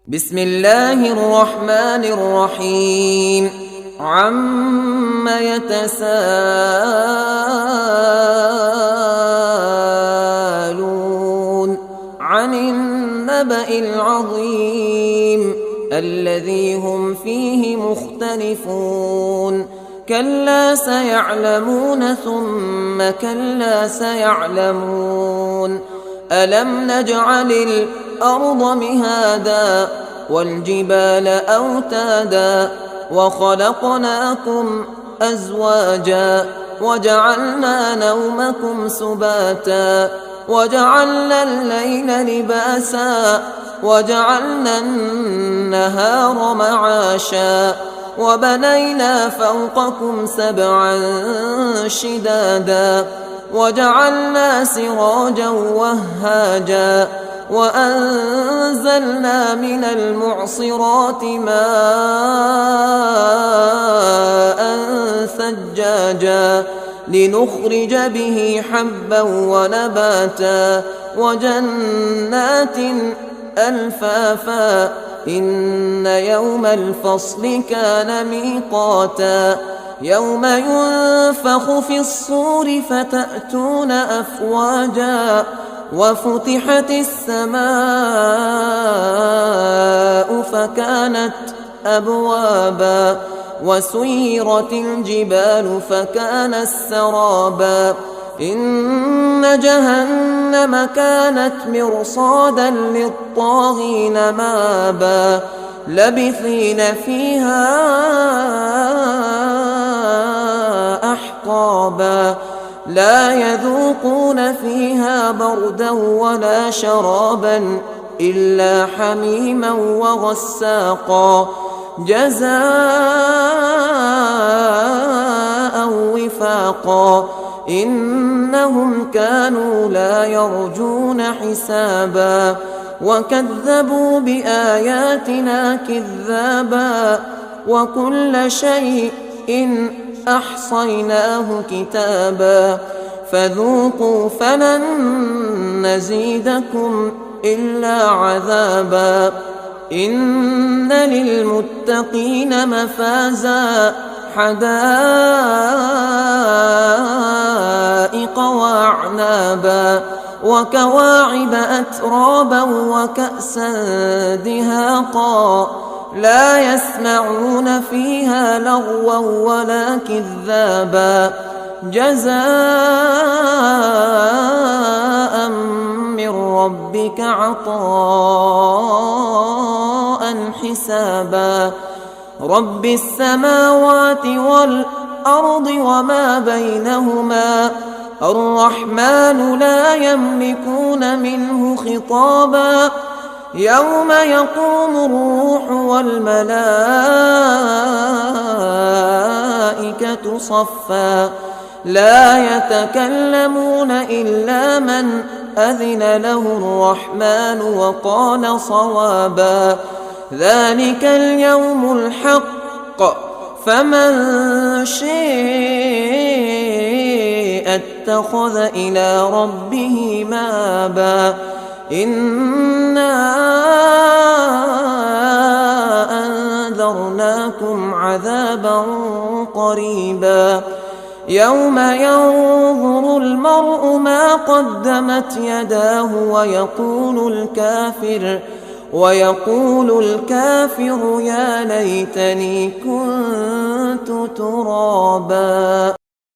بسم الله الرحمن الرحيم عم يتساءلون عن النبأ العظيم الذي هم فيه مختلفون كلا سيعلمون ثم كلا سيعلمون ألم نجعل الأرض مهادا والجبال أوتادا وخلقناكم أزواجا وجعلنا نومكم سباتا وجعلنا الليل لباسا وجعلنا النهار معاشا وبنينا فوقكم سبعا شدادا وجعلنا سراجا وهاجا وأنزلنا من المعصرات ماء ثجاجا لنخرج به حبا ونباتا وجنات ألفافا إن يوم الفصل كان ميقاتا يوم ينفخ في الصور فتأتون أفواجا وفتحت السماء فكانت أبوابا وسيرت الجبال فكانت سرابا إن جهنم كانت مرصادا للطاغين مآبا لبثين فيها أحقابا لا يذوقون فيها بردا ولا شرابا إلا حميما وغساقا جزاء وفاقا إنهم كانوا لا يرجون حسابا وكذبوا بآياتنا كذابا وكل شيء أحصيناه كتابا فذوقوا فلن نزيدكم إلا عذابا إن للمتقين مفازا حدائق وأعنابا وكواعب أترابا وكأسا دهاقا لا يسمعون فيها لغوا ولا كذابا جزاء من ربك عطاء حسابا رب السماوات والأرض وما بينهما الرحمن لا يملكون منه خطابا يوم يقوم الروح والملائكة صفا لا يتكلمون إلا من أذن له الرحمن وقال صوابا ذلك اليوم الحق فمن شاء اتخذ إلى ربه مآبا إنا أنذرناكم عذابا قريبا يوم ينظر المرء ما قدمت يداه ويقول الكافر يا ليتني كنت ترابا.